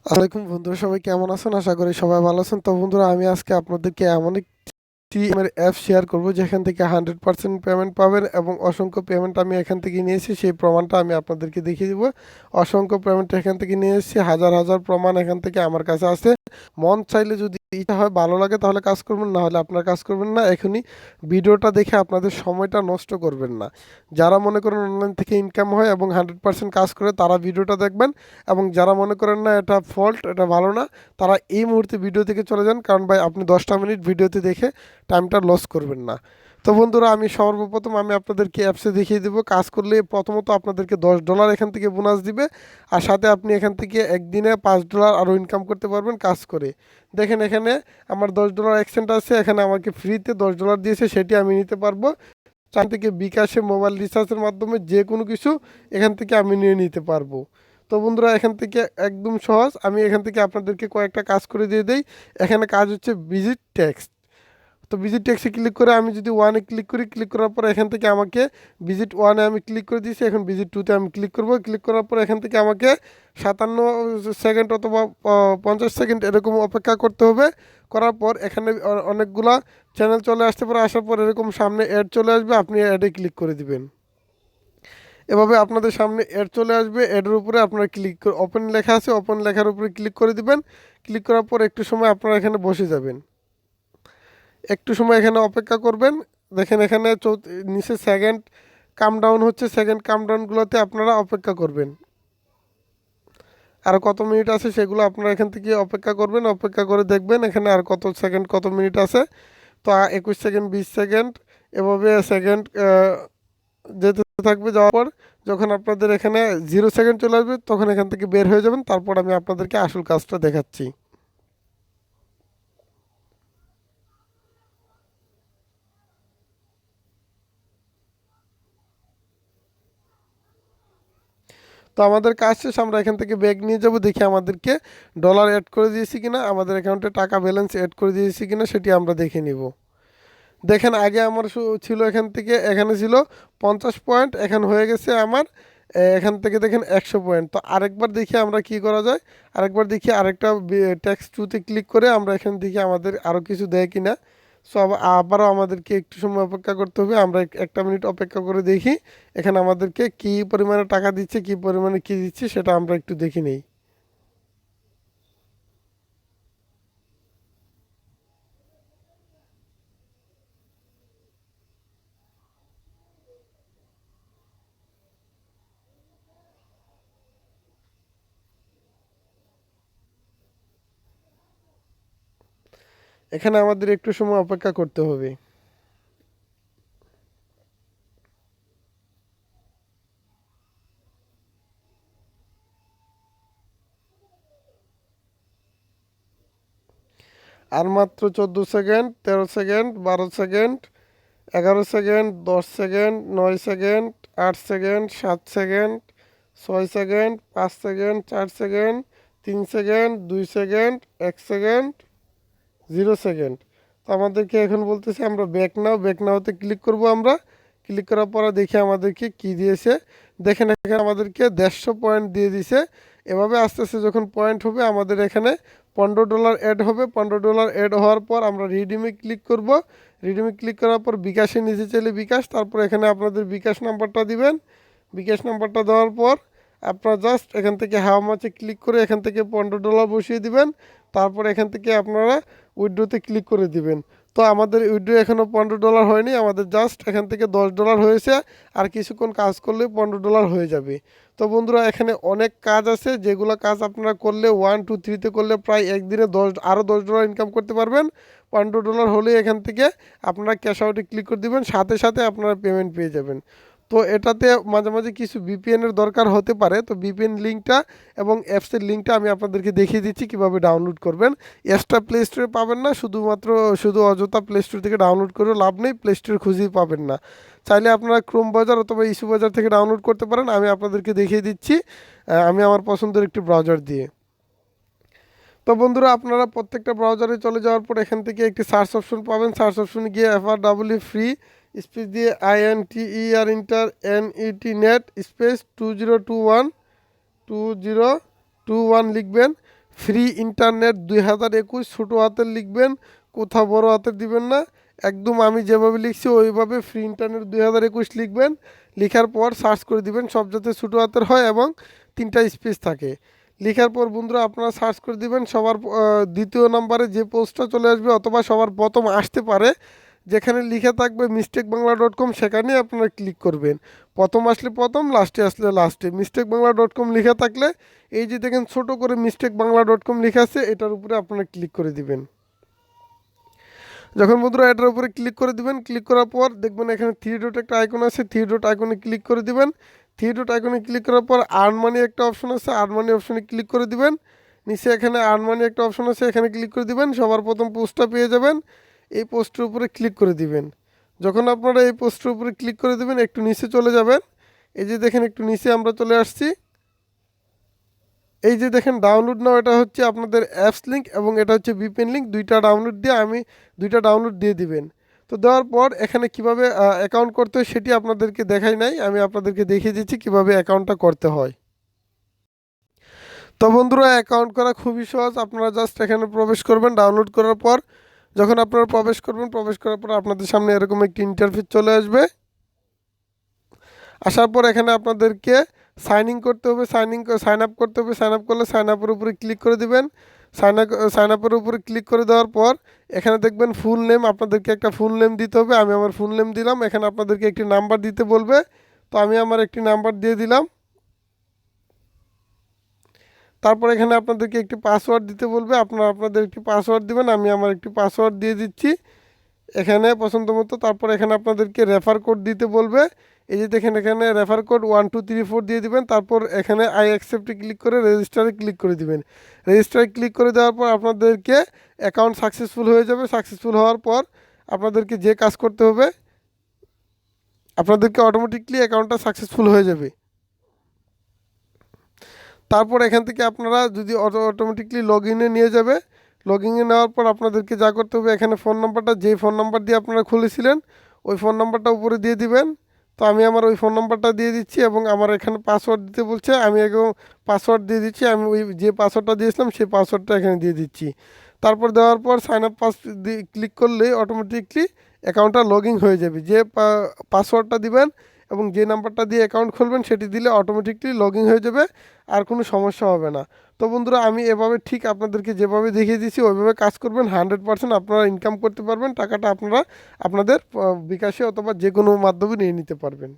আসসালামাইকুম বন্ধুরা, সবাই কেমন আছেন? আশা করি সবাই ভালো আছেন। তো বন্ধুরা, আমি আজকে আপনাদেরকে এমন একটি অ্যাপ শেয়ার করব যেখান থেকে 100% পেমেন্ট পাবেন এবং অসংখ্য পেমেন্ট আমি এখান থেকে নিয়েছি, সেই প্রমাণটা আমি আপনাদেরকে দেখিয়ে দিব। অসংখ্য পেমেন্ট এখান থেকে নিয়ে এসেছি, হাজার হাজার প্রমাণ এখান থেকে আমার কাছে আছে। মন চাইলে যদি ইচ্ছা হয়, ভালো লাগে তাহলে কাজ করবেন, না হলে আপনার কাজ করবেন না। এখনই ভিডিওটা দেখে আপনাদের সময়টা নষ্ট করবেন না। যারা মনে করেন অনলাইন থেকে ইনকাম হয় এবং 100% কাজ করে, তারা ভিডিওটা দেখবেন। এবং যারা মনে করেন না এটা ফল্ট, এটা ভালো না, তারা এই মুহূর্তে ভিডিও থেকে চলে যান। কারণ ভাই, আপনি 10টা মিনিট ভিডিওতে দেখে টাইমটা লস করবেন না। তো বন্ধুরা, আমি সর্বপ্রথম আপনাদেরকে অ্যাপসে দেখিয়ে দেবো। কাজ করলে প্রথমত আপনাদেরকে $10 এখান থেকে বোনাস দিবে, আর সাথে আপনি এখান থেকে একদিনে $5 আরও ইনকাম করতে পারবেন কাজ করে। দেখেন, এখানে আমার $10 এক্সচেঞ্জ আছে, এখানে আমাকে ফ্রিতে $10 দিয়েছে, সেটি আমি নিতে পারবো। চান থেকে বিকাশে মোবাইল রিচার্জের মাধ্যমে যে কোনো কিছু এখান থেকে আমি নিয়ে নিতে পারবো। তো বন্ধুরা, এখান থেকে একদম সহজ, আমি এখান থেকে আপনাদেরকে কয়েকটা কাজ করে দিয়ে দেই। এখানে কাজ হচ্ছে ভিজিট টেক্সট। তো ভিজিট টেক্সে ক্লিক করে আমি যদি ওয়ানে ক্লিক করি, ক্লিক করার পর এখান থেকে আমাকে ভিজিট ওয়ানে আমি ক্লিক করে দিয়েছি। এখন ভিজিট টুতে আমি ক্লিক করব। ক্লিক করার পর এখান থেকে আমাকে 57 সেকেন্ড অথবা 50 সেকেন্ড এরকম অপেক্ষা করতে হবে। করার পর এখানে অনেকগুলা চ্যানেল চলে আসতে পারে। আসার পর এরকম সামনে অ্যাড চলে আসবে, আপনি অ্যাডে ক্লিক করে দিবেন। এভাবে আপনাদের সামনে অ্যাড চলে আসবে। অ্যাডের উপরে আপনারা ক্লিক করে, ওপেন লেখা আছে, ওপেন লেখার উপরে ক্লিক করে দিবেন। ক্লিক করার পর একটু সময় আপনারা এখানে বসে যাবেন, একটু সময় এখানে অপেক্ষা করবেন। দেখেন, এখানে নিচে সেকেন্ড কাম ডাউন হচ্ছে, সেকেন্ড কাম ডাউনগুলোতে আপনারা অপেক্ষা করবেন। আর কত মিনিট আছে সেগুলো আপনারা এখান থেকে অপেক্ষা করবেন, অপেক্ষা করে দেখবেন এখানে আর কত সেকেন্ড, কত মিনিট আছে। তো 21 সেকেন্ড, 20 সেকেন্ড, এভাবে সেকেন্ড যেতে থাকবে। যাওয়ার পর যখন আপনাদের এখানে 0 সেকেন্ড চলে আসবে, তখন এখান থেকে বের হয়ে যাবেন। তারপর আমি আপনাদেরকে আসল কাজটা দেখাচ্ছি। তো আমাদের কাজ শেষ, আমরা এখান থেকে ব্যাগ নিয়ে যাব। দেখি আমাদেরকে ডলার অ্যাড করে দিয়েছি কিনা, আমাদের অ্যাকাউন্টে টাকা ব্যালেন্স অ্যাড করে দিয়েছি কিনা, সেটি আমরা দেখে নিব। দেখেন, আগে আমার ছিল এখান থেকে, এখানে ছিল 50 পয়েন্ট, এখন হয়ে গেছে আমার এখান থেকে দেখেন 100 পয়েন্ট। তো আরেকবার দেখি আমরা কি করা যায়। আরেকবার দেখি, আরেকটা ট্যাক্স টুতে ক্লিক করে আমরা এখান থেকে আমাদের আরও কিছু দেয় কিনা। সো আবারও আমাদেরকে একটু সময় অপেক্ষা করতে হবে। আমরা 1টা মিনিট অপেক্ষা করে দেখি এখানে আমাদেরকে কি পরিমাণে টাকা দিচ্ছে, কি পরিমাণে কি দিচ্ছে, সেটা আমরা একটু দেখে নেই। এখানে আমাদের একটু সময় অপেক্ষা করতে হবে। আর মাত্র 14 second, 13 second, 12 second, 11 second, 10 second, 9 second, 8 second, 7 second, 6 second, 5 second, 4 second, 3 second, 2 second, 1 second, 0 second. তো আমাদেরকে এখন বলতেছে আমরা ব্যাক নাও, ব্যাক নাওতে ক্লিক করব। আমরা ক্লিক করার পরে দেখি আমাদেরকে কি দিয়েছে। দেখেন, এখানে আমাদেরকে 150 পয়েন্ট দিয়ে দিছে। এভাবে আস্তে আস্তে যখন পয়েন্ট হবে, আমাদের এখানে $15 অ্যাড হবে। $15 অ্যাড হওয়ার পর আমরা রিডিমে ক্লিক করব। রিডিমে ক্লিক করার পর বিকাশে নিচে চলে বিকাশ, তারপর এখানে আপনাদের বিকাশ নাম্বারটা দিবেন। বিকাশ নাম্বারটা দেওয়ার পর আপনারা জাস্ট এখান থেকে হাউ মাচে ক্লিক করে এখান থেকে $15 বসিয়ে দিবেন। তারপর এখান থেকে আপনারা উইথড্রোতে ক্লিক করে দিবেন। তো আমাদের উইথড্রো এখনও $15 হয়নি, আমাদের জাস্ট এখান থেকে $10 হয়েছে। আর কিছুক্ষণ কাজ করলে $15 হয়ে যাবে। তো বন্ধুরা, এখানে অনেক কাজ আছে, যেগুলো কাজ আপনারা করলে 1 2 3তে করলে প্রায় একদিনে আরও $10 ইনকাম করতে পারবেন। $15 হলে এখান থেকে আপনারা ক্যাশ আউটে ক্লিক করে দিবেন, সাথে সাথে আপনারা পেমেন্ট পেয়ে যাবেন। তো এটাতে মাঝে মাঝে কিছু ভিপিএনের দরকার হতে পারে। তো ভিপিএন লিঙ্কটা এবং অ্যাপসের লিঙ্কটা আমি আপনাদেরকে দেখিয়ে দিচ্ছি কীভাবে ডাউনলোড করবেন। অ্যাপসটা প্লে স্টোরে পাবেন না, শুধু অযথা প্লে স্টোর থেকে ডাউনলোড করে লাভ নেই, প্লে স্টোরে খুঁজেই পাবেন না। চাইলে আপনারা ক্রোম বাজার অথবা ইস্যু বাজার থেকে ডাউনলোড করতে পারেন। আমি আপনাদেরকে দেখিয়ে দিচ্ছি আমি আমার পছন্দের একটি ব্রাউজার দিয়ে। তো বন্ধুরা, আপনারা প্রত্যেকটা ব্রাউজারে চলে যাওয়ার পর এখান থেকে একটি সার্চ অপশন পাবেন। সার্চ অপশনে গিয়ে FRW ফ্রি স্পেস দিয়ে INTER inter NET net space 2021 লিখবেন। ফ্রি ইন্টারনেট 2021 ছোটো হাতের লিখবেন, কোথাও বড় হাতের দিবেন না, একদম আমি যেভাবে লিখছি ওইভাবে ফ্রি ইন্টারনেট 2021 লিখবেন। লেখার পর সার্চ করে দিবেন, সব যাতে ছোটো হাতের হয় এবং 3টা স্পেস থাকে। লেখার পর বন্ধুরা আপনারা সার্চ করে দিবেন, সবার দ্বিতীয় নম্বরে যে পোস্টটা চলে আসবে অথবা সবার প্রথম আসতে পারে যেখানে লিখে থাকবে mistakebangla.com, সেখানেই আপনারা ক্লিক করবেন। প্রথম আসলে প্রথম, লাস্টে আসলে লাস্টে। mistakebangla.com লেখা থাকলে এই যে দেখেন ছোট করে mistakebangla.com লেখা আছে, এটার উপরে আপনারা ক্লিক করে দিবেন। যখন বন্ধুরা এটার উপরে ক্লিক করে দিবেন, ক্লিক করার পর দেখবেন এখানে থ্রি ডট একটা আইকন আছে, থ্রি ডট আইকনে ক্লিক করে দিবেন। থ্রি ডট আইকনে ক্লিক করার পর আর্ন মানি একটা অপশন আছে, আর্ন মানি অপশনে ক্লিক করে দিবেন। নিচে এখানে আর্ন মানি একটা অপশন আছে, এখানে ক্লিক করে দিবেন। সবার প্রথম পোস্টটা পেয়ে যাবেন, এই পোস্টের উপরে ক্লিক করে দিবেন। যখন আপনারা এই পোস্টের উপরে ক্লিক করে দিবেন একটু নিচে চলে যাবেন। এই যে দেখেন একটু নিচে আমরা চলে আসছি। এই যে দেখেন ডাউনলোড নাও, এটা হচ্ছে আপনাদের অ্যাপস লিঙ্ক এবং এটা হচ্ছে ভিপিএন লিঙ্ক, দুইটা ডাউনলোড দিয়ে দিবেন। তো দেওয়ার পর এখানে কিভাবে অ্যাকাউন্ট করতে হয় সেটি আপনাদেরকে দেখাই নাই, আমি আপনাদেরকে দেখিয়ে দিচ্ছি কিভাবে অ্যাকাউন্টটা করতে হয়। তো বন্ধুরা অ্যাকাউন্ট করা খুবই সহজ, আপনারা জাস্ট এখানে প্রবেশ করবেন। ডাউনলোড করার পর যখন আপনারা প্রবেশ করবেন, প্রবেশ করার পর আপনাদের সামনে এরকম একটি ইন্টারফেস চলে আসবে। আসার পর এখানে আপনাদেরকে সাইন ইন করতে হবে, সাইন আপ করতে হবে। সাইন আপ করলে সাইন আপের উপরে ক্লিক করে দিবেন। সাইন আপের উপরে ক্লিক করে দেওয়ার পর এখানে দেখবেন ফুল নেম, আপনাদেরকে একটা ফুল নেম দিতে হবে। আমি আমার ফুল নেম দিলাম। এখানে আপনাদেরকে একটি নাম্বার দিতে বলবে, তো আমি আমার একটি নাম্বার দিয়ে দিলাম। তারপর এখানে আপনাদেরকে একটি পাসওয়ার্ড দিতে বলবে, আপনারা আপনাদের একটি পাসওয়ার্ড দিবেন। আমি আমার একটি পাসওয়ার্ড দিয়ে দিচ্ছি এখানে পছন্দ মতো। তারপর এখানে আপনাদেরকে রেফার কোড দিতে বলবে। এই যে দেখেন এখানে রেফার কোড 1234 দিয়ে দিবেন। তারপর এখানে আই অ্যাকসেপ্টে ক্লিক করে রেজিস্টারে ক্লিক করে দিবেন। রেজিস্টারে ক্লিক করে দেওয়ার পর আপনাদেরকে অ্যাকাউন্ট সাকসেসফুল হয়ে যাবে। সাকসেসফুল হওয়ার পর আপনাদেরকে যে কাজ করতে হবে, আপনাদেরকে অটোমেটিকলি অ্যাকাউন্টটা সাকসেসফুল হয়ে যাবে। তারপর এখান থেকে আপনারা যদি অটোমেটিকলি লগ ইনে নিয়ে যাবে। লগ ইনে নেওয়ার পর আপনাদেরকে যা করতে হবে, এখানে ফোন নাম্বারটা, যেই ফোন নাম্বার দিয়ে আপনারা খুলেছিলেন ওই ফোন নাম্বারটা উপরে দিয়ে দিবেন। তো আমি আমার ওই ফোন নাম্বারটা দিয়ে দিচ্ছি এবং আমার এখানে পাসওয়ার্ড দিতে বলছে, আমি একদম পাসওয়ার্ড দিয়ে দিচ্ছি। আমি ওই যে পাসওয়ার্ডটা দিয়েছিলাম সেই পাসওয়ার্ডটা এখানে দিয়ে দিচ্ছি। তারপর দেওয়ার পর সাইন আপ ক্লিক করলেই অটোমেটিকলি অ্যাকাউন্টটা লগ ইন হয়ে যাবে। যে পাসওয়ার্ডটা দিবেন এবং যে নাম্বারটা দিয়ে অ্যাকাউন্ট খুলবেন সেটি দিলে অটোমেটিকলি লগ ইন হয়ে যাবে, আর কোনো সমস্যা হবে না। তো বন্ধুরা আমি এভাবে ঠিক আপনাদেরকে যেভাবে দেখিয়ে দিচ্ছি ওইভাবে কাজ করবেন, 100% আপনারা ইনকাম করতে পারবেন। টাকাটা আপনারা আপনাদের বিকাশে অথবা যে কোনো মাধ্যমে নিয়ে নিতে পারবেন।